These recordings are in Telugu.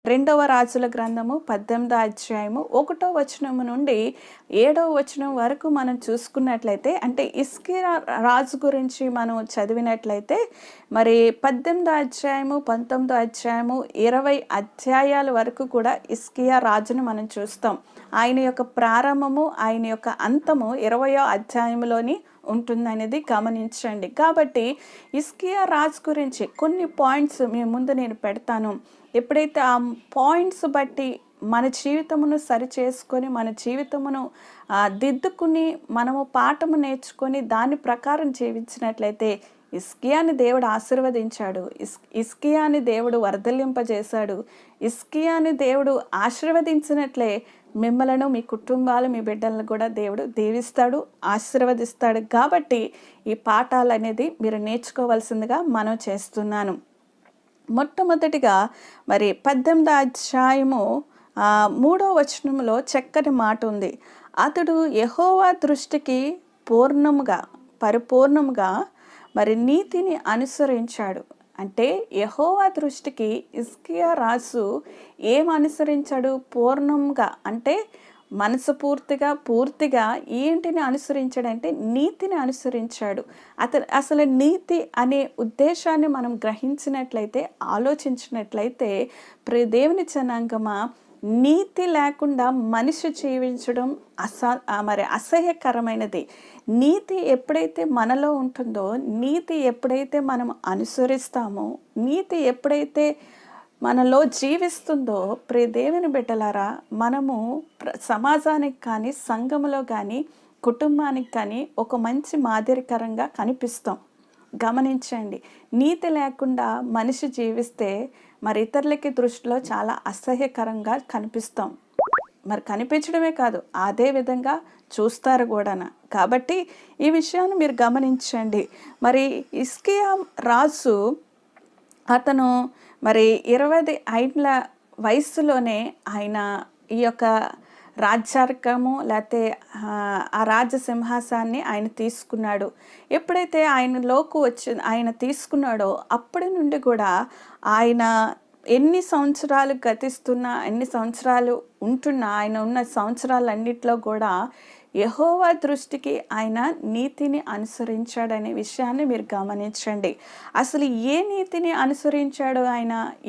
రెండవ రాజుల గ్రంథము 18వ అధ్యాయము 1వ వచనము నుండి 7వ వచనం వరకు మనం చూసుకున్నట్లయితే, అంటే హిజ్కియా రాజు గురించి మనం చదివినట్లయితే మరి 18వ అధ్యాయము 19వ అధ్యాయము 20 అధ్యాయాల వరకు కూడా హిజ్కియా రాజును మనం చూస్తాం. ఆయన యొక్క ప్రారంభము ఆయన యొక్క అంతము 20వ అధ్యాయంలోని ఉంటుందనేది గమనించండి. కాబట్టి హిజ్కియా రాజు గురించి కొన్ని పాయింట్స్ మీ ముందు నేను పెడతాను. ఎప్పుడైతే ఆ పాయింట్స్ బట్టి మన జీవితమును సరిచేసుకొని మన జీవితమును దిద్దుకుని మనము పాఠము నేర్చుకొని దాని ప్రకారం జీవించినట్లయితే హిజ్కియాని దేవుడు ఆశీర్వదించాడు, హిజ్కియాని దేవుడు వర్ధలింపజేశాడు. హిజ్కియాని దేవుడు ఆశీర్వదించినట్లే మిమ్మలను, మీ కుటుంబాలు, మీ బిడ్డలను కూడా దేవుడు దీవిస్తాడు, ఆశీర్వదిస్తాడు. కాబట్టి ఈ పాఠాలు అనేది మీరు నేర్చుకోవాల్సిందిగా మనం చేస్తున్నాను. మొట్టమొదటిగా మరి 18వ అధ్యాయము 3వ వచనంలో చక్కని మాట ఉంది. అతడు యెహోవా దృష్టికి పరిపూర్ణముగా మరి నీతిని అనుసరించాడు. అంటే యెహోవా దృష్టికి హిజ్కియా రాజు ఏం అనుసరించాడు? పూర్ణంగా, అంటే మనసు పూర్తిగా ఏంటిని అనుసరించాడంటే నీతిని అనుసరించాడు. అసలు నీతి అనే ఉద్దేశాన్ని మనం గ్రహించినట్లయితే, ఆలోచించినట్లయితే, దేవుని జనాంగమా, నీతి లేకుండా మనిషి జీవించడం అసహ్యకరమైనది. నీతి ఎప్పుడైతే మనలో ఉంటుందో, నీతి ఎప్పుడైతే మనం అనుసరిస్తామో, నీతి ఎప్పుడైతే మనలో జీవిస్తుందో, దేవుని బిడ్డలారా, మనము సమాజానికి కానీ, సంఘములో కానీ, కుటుంబానికి కానీ ఒక మంచి మాదిరికరంగా కనిపిస్తాం. గమనించండి, నీతి లేకుండా మనిషి జీవిస్తే మరి ఇతరులకి దృష్టిలో చాలా అసహ్యకరంగా కనిపిస్తాం. మరి కనిపించడమే కాదు, అదే విధంగా చూస్తారు కూడా. కాబట్టి ఈ విషయాన్ని మీరు గమనించండి. మరి హిజ్కియా రాజు అతను మరి 25 వయస్సులోనే ఆయన ఈ యొక్క రాజ్యార్కము లేకపోతే ఆ రాజసింహాసాన్ని ఆయన తీసుకున్నాడు. ఎప్పుడైతే ఆయన తీసుకున్నాడో అప్పటి నుండి కూడా ఆయన ఎన్ని సంవత్సరాలు గతిస్తున్నా, ఎన్ని సంవత్సరాలు ఉంటున్నా, ఆయన ఉన్న సంవత్సరాలన్నిట్లో కూడా యెహోవా దృష్టికి ఆయన నీతిని అనుసరించాడనే విషయాన్ని మీరు గమనించండి. అసలు ఏ నీతిని అనుసరించాడో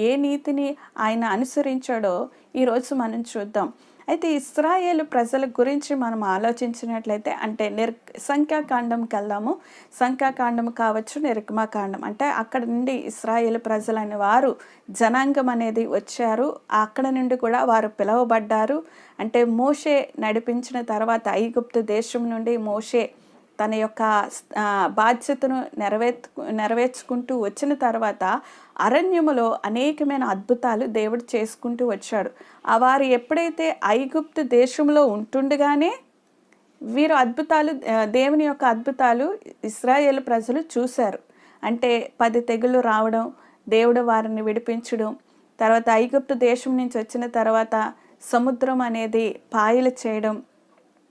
ఏ నీతిని ఆయన అనుసరించాడో ఈరోజు మనం చూద్దాం. అయితే ఇశ్రాయేలు ప్రజల గురించి మనం ఆలోచించినట్లయితే, అంటే సంఖ్యాకాండంకి వెళ్దాము. సంఖ్యాకాండం కావచ్చు, నిర్గమాకాండం, అంటే అక్కడ నుండి ఇశ్రాయేలు ప్రజలైన వారు జనాంగం అనేది వచ్చారు. అక్కడ నుండి కూడా వారు పిలువబడ్డారు. అంటే మోషే నడిపించిన తర్వాత ఐగుప్తు దేశం నుండి మోషే తన యొక్క బాధ్యతను నెరవేర్చుకుంటూ వచ్చిన తర్వాత అరణ్యములో అనేకమైన అద్భుతాలు దేవుడు చేసుకుంటూ వచ్చాడు. వారు ఎప్పుడైతే ఐగుప్తు దేశంలో ఉంటుండగానే వీరు దేవుని యొక్క అద్భుతాలు ఇశ్రాయేలు ప్రజలు చూశారు. అంటే 10 తెగులు రావడం, దేవుడు వారిని విడిపించడం, తర్వాత ఐగుప్తు దేశం నుంచి వచ్చిన తర్వాత సముద్రం అనేది పాయలు చేయడం,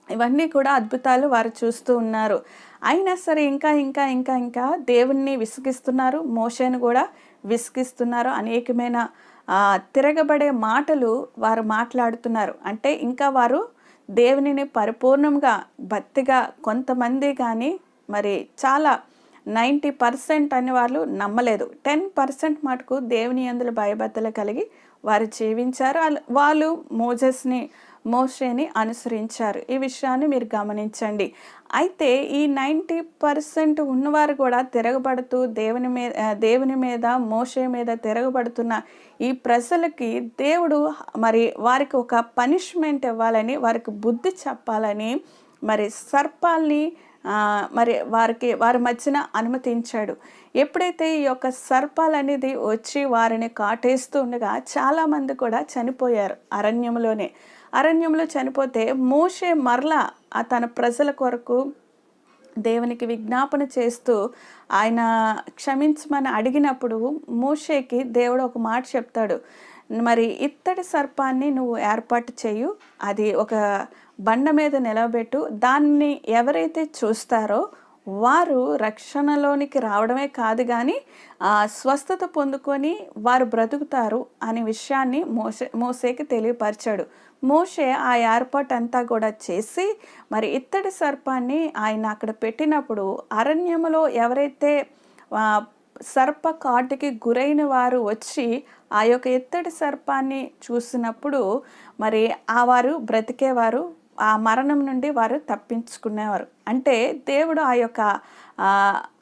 ఇవన్నీ కూడా అద్భుతాలు వారు చూస్తూ ఉన్నారు. అయినా సరే ఇంకా దేవుణ్ణి విసిగిస్తున్నారు, మోషేను కూడా విసిగిస్తున్నారు. అనేకమైన తిరగబడే మాటలు వారు మాట్లాడుతున్నారు. అంటే ఇంకా వారు దేవునిని పరిపూర్ణంగా భక్తిగా కొంతమంది కానీ మరి చాలా 90% అని వాళ్ళు నమ్మలేదు. 10% మటుకు దేవుని యందు భయభక్తులు కలిగి వారు జీవించారు. వాళ్ళు మోషేని అనుసరించారు. ఈ విషయాన్ని మీరు గమనించండి. అయితే ఈ 90% ఉన్నవారు కూడా తిరగబడుతూ దేవుని మీద మోషే మీద తిరగబడుతున్న ఈ ప్రజలకి దేవుడు మరి వారికి ఒక పనిష్మెంట్ ఇవ్వాలని, వారికి బుద్ధి చెప్పాలని మరి సర్పాల్ని మరి వారి మధ్యన అనుమతించాడు. ఎప్పుడైతే ఈ యొక్క సర్పాలు అనేది వచ్చి వారిని కాటేస్తూ ఉండగా చాలామంది కూడా చనిపోయారు అరణ్యంలో చనిపోతే మోషే మరలా తన ప్రజల కొరకు దేవునికి విజ్ఞాపన చేస్తూ ఆయన క్షమించమని అడిగినప్పుడు మోషేకి దేవుడు ఒక మాట చెప్తాడు. మరి ఇత్తడి సర్పాన్ని నువ్వు ఏర్పాటు చేయు, అది ఒక బండ మీద నిలబెట్టు, దాన్ని ఎవరైతే చూస్తారో వారు రక్షణలోనికి రావడమే కాదు కానీ స్వస్థత పొందుకొని వారు బ్రతుకుతారు అనే విషయాన్ని మోషేకి తెలియపరిచాడు. మోషే ఆ ఏర్పాటు అంతా కూడా చేసి మరి ఇత్తడి సర్పాన్ని ఆయన అక్కడ పెట్టినప్పుడు అరణ్యములో ఎవరైతే సర్ప కాటుకి గురైన వారు వచ్చి ఆ యొక్క ఇత్తడి సర్పాన్ని చూసినప్పుడు మరి వారు బ్రతికేవారు, ఆ మరణం నుండి వారు తప్పించుకునేవారు. అంటే దేవుడు ఆ యొక్క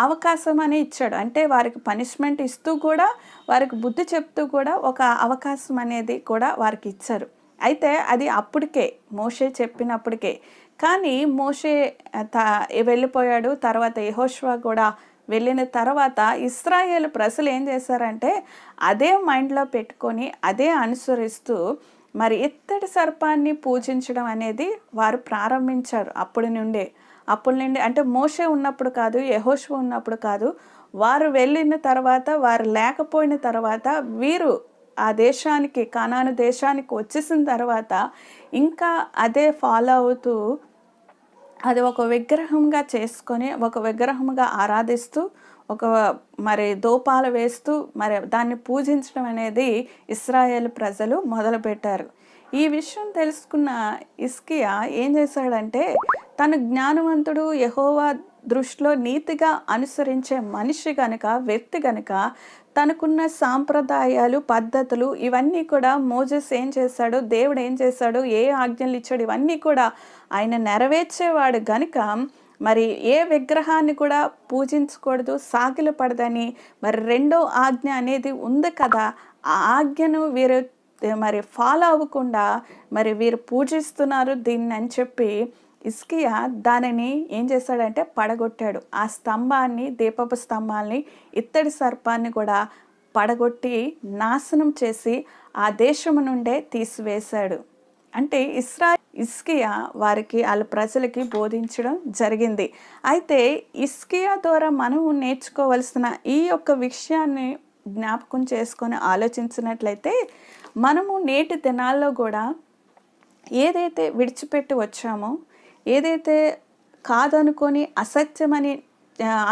అవకాశం అని ఇచ్చాడు. అంటే వారికి పనిష్మెంట్ ఇస్తూ కూడా వారికి బుద్ధి చెప్తూ కూడా ఒక అవకాశం అనేది కూడా వారికి ఇచ్చారు. అయితే అది అప్పటికే మోషే చెప్పినప్పటికే. కానీ మోషే వెళ్ళిపోయాడు. తర్వాత యెహోషువ కూడా వెళ్ళిన తర్వాత ఇశ్రాయేలు ప్రజలు ఏం చేశారంటే అదే మైండ్లో పెట్టుకొని అదే అనుసరిస్తూ మరి ఇత్తడి సర్పాన్ని పూజించడం అనేది వారు ప్రారంభించారు. అప్పటి నుండి అంటే మోషే ఉన్నప్పుడు కాదు, యెహోషువ ఉన్నప్పుడు కాదు, వారు వెళ్ళిన తర్వాత, వారు లేకపోయిన తర్వాత, వీరు ఆ దేశానికి కనాను దేశానికి వచ్చేసిన తర్వాత ఇంకా అదే ఫాలో అవుతూ అది ఒక విగ్రహంగా చేసుకొని ఒక విగ్రహంగా ఆరాధిస్తూ మరి దూపాలు వేస్తూ మరి దాన్ని పూజించడం అనేది ఇశ్రాయేలు ప్రజలు మొదలుపెట్టారు. ఈ విషయం తెలుసుకున్న హిజ్కియా ఏం చేశాడంటే తను జ్ఞానవంతుడు, యెహోవా దృష్టిలో నీతిగా అనుసరించే మనిషి గనుక, వ్యక్తి గనుక తనకున్న సాంప్రదాయాలు, పద్ధతులు ఇవన్నీ కూడా మోజెస్ ఏం చేశాడు, దేవుడు ఏం చేశాడు, ఏ ఆజ్ఞలు ఇచ్చాడు, ఇవన్నీ కూడా ఆయన నెరవేర్చేవాడు గనుక మరి ఏ విగ్రహాన్ని కూడా పూజించకూడదు, సాగిల పడదని మరి రెండో ఆజ్ఞ అనేది ఉంది కదా, ఆ ఆజ్ఞను వీరు మరి ఫాలో అవ్వకుండా మరి వీరు పూజిస్తున్నారు దీన్ని అని చెప్పి హిజ్కియా దానిని ఏం చేశాడంటే పడగొట్టాడు. ఆ స్తంభాన్ని, దీపపు స్తంభాన్ని, ఇత్తడి సర్పాన్ని కూడా పడగొట్టి నాశనం చేసి ఆ దేశము నుండే తీసివేశాడు. అంటే హిజ్కియా వారికి వాళ్ళ ప్రజలకి బోధించడం జరిగింది. అయితే హిజ్కియా ద్వారా మనము నేర్చుకోవలసిన ఈ యొక్క విషయాన్ని జ్ఞాపకం చేసుకొని ఆలోచించినట్లయితే మనము నేటి దినాల్లో కూడా ఏదైతే విడిచిపెట్టి వచ్చామో, ఏదైతే కాదనుకొని అసత్యమని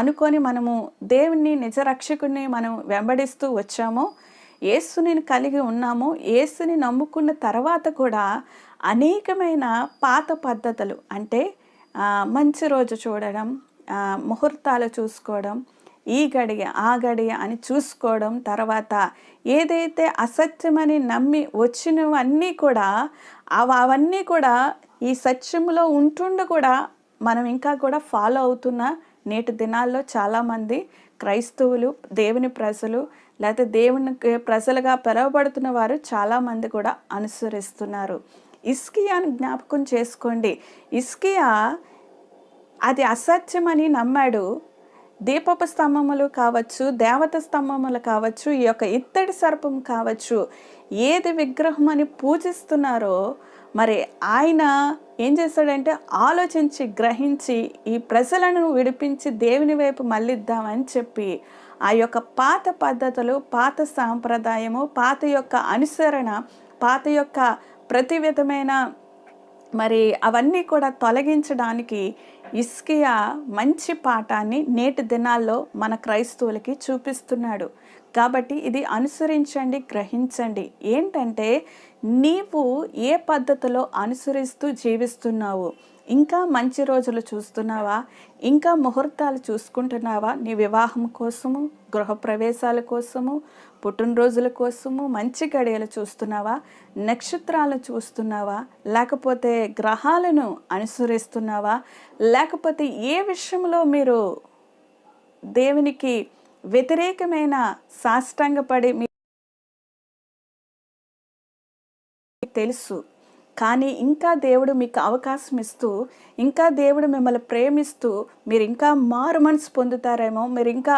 అనుకొని మనము దేవుణ్ణి నిజరక్షకుని మనం వెంబడిస్తూ వచ్చామో, యేసుని కలిగి ఉన్నామో, యేసుని నమ్ముకున్న తర్వాత కూడా అనేకమైన పాత పద్ధతులు అంటే మంచి రోజు చూడడం, ముహూర్తాలు చూసుకోవడం, ఈ గడియ ఆ గడియ అని చూసుకోవడం, తర్వాత ఏదైతే అసత్యమని నమ్మి వచ్చినవన్నీ కూడా అవన్నీ కూడా ఈ సత్యములో ఉంటుండి కూడా మనం ఇంకా కూడా ఫాలో అవుతున్న నేటి దినాల్లో చాలామంది క్రైస్తవులు, దేవుని ప్రజలు, లేకపోతే దేవుని ప్రజలుగా పిలువబడుతున్న వారు చాలామంది కూడా అనుసరిస్తున్నారు. హిజ్కియాను జ్ఞాపకం చేసుకోండి. హిజ్కియా అది అసత్యమని నమ్మాడు. దీపపు స్తంభములు కావచ్చు, దేవత స్తంభములు కావచ్చు, ఈ యొక్క ఇత్తడి సర్పం కావచ్చు, ఏది విగ్రహం అని పూజిస్తున్నారో మరి ఆయన ఏం చేశాడంటే ఆలోచించి గ్రహించి ఈ ప్రజలను విడిపించి దేవుని వైపు మళ్ళిద్దామని చెప్పి ఆ యొక్క పాత పద్ధతులు, పాత సాంప్రదాయము, పాత యొక్క అనుసరణ, పాత యొక్క ప్రతి విధమైన మరి అవన్నీ కూడా తొలగించడానికి హిజ్కియా మంచి పాఠాన్ని నేటి దినాల్లో మన క్రైస్తవులకి చూపిస్తున్నాడు. కాబట్టి ఇది అనుసరించండి, గ్రహించండి. ఏంటంటే నీవు ఏ పద్ధతిలో అనుసరిస్తూ జీవిస్తున్నావు? ఇంకా మంచి రోజులు చూస్తున్నావా? ఇంకా ముహూర్తాలు చూసుకుంటున్నావా? నీ వివాహం కోసము, గృహప్రవేశాల కోసము, పుట్టినరోజుల కోసము మంచి గడియలు చూస్తున్నావా? నక్షత్రాలను చూస్తున్నావా? లేకపోతే గ్రహాలను అనుసరిస్తున్నావా? లేకపోతే ఏ విషయంలో మీరు దేవునికి వ్యతిరేకమైన సాష్టాంగపడి తెలుసు, కానీ ఇంకా దేవుడు మీకు అవకాశం ఇస్తూ, ఇంకా దేవుడు మిమ్మల్ని ప్రేమిస్తూ మీరు ఇంకా మారు మనసు పొందుతారేమో, మీరు ఇంకా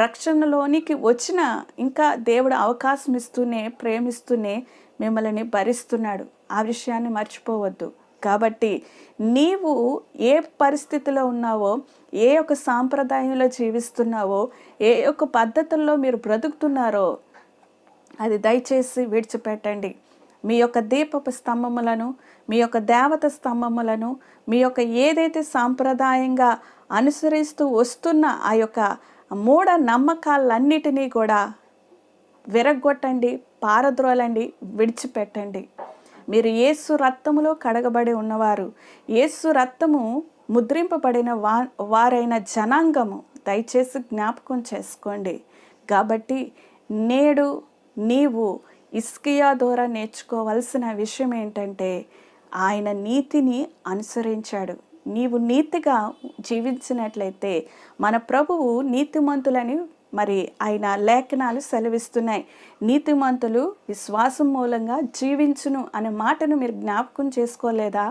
రక్షణలోనికి వచ్చిన ఇంకా దేవుడు అవకాశం ఇస్తూనే ప్రేమిస్తూనే మిమ్మల్ని భరిస్తున్నాడు. ఆ విషయాన్ని మర్చిపోవద్దు. కాబట్టి నీవు ఏ పరిస్థితిలో ఉన్నావో, ఏ యొక్క సాంప్రదాయంలో జీవిస్తున్నావో, ఏ యొక్క పద్ధతుల్లో మీరు బ్రతుకుతున్నారో అది దయచేసి విడిచిపెట్టండి. మీ యొక్క దీపపు స్తంభములను, మీ యొక్క దేవత స్తంభములను, మీ యొక్క ఏదైతే సాంప్రదాయంగా అనుసరిస్తూ వస్తున్న ఆ యొక్క మూఢ నమ్మకాలన్నిటినీ కూడా విరగ్గొట్టండి, పారద్రోలండి, విడిచిపెట్టండి. మీరు యేసు రక్తములో కడగబడి ఉన్నవారు, యేసు రక్తము ముద్రింపబడిన వారైన జనాంగము. దయచేసి జ్ఞాపకం చేసుకోండి. కాబట్టి నేడు నీవు హిజ్కియా ద్వారా నేర్చుకోవాల్సిన విషయం ఏంటంటే, ఆయన నీతిని అనుసరించాడు. నీవు నీతిగా జీవించినట్లయితే మన ప్రభువు నీతిమంతులని మరి ఆయన లేఖనాలు సెలవిస్తున్నాయి. నీతిమంతులు విశ్వాసం మూలంగా జీవించును అనే మాటను మీరు జ్ఞాపకం చేసుకోలేదా?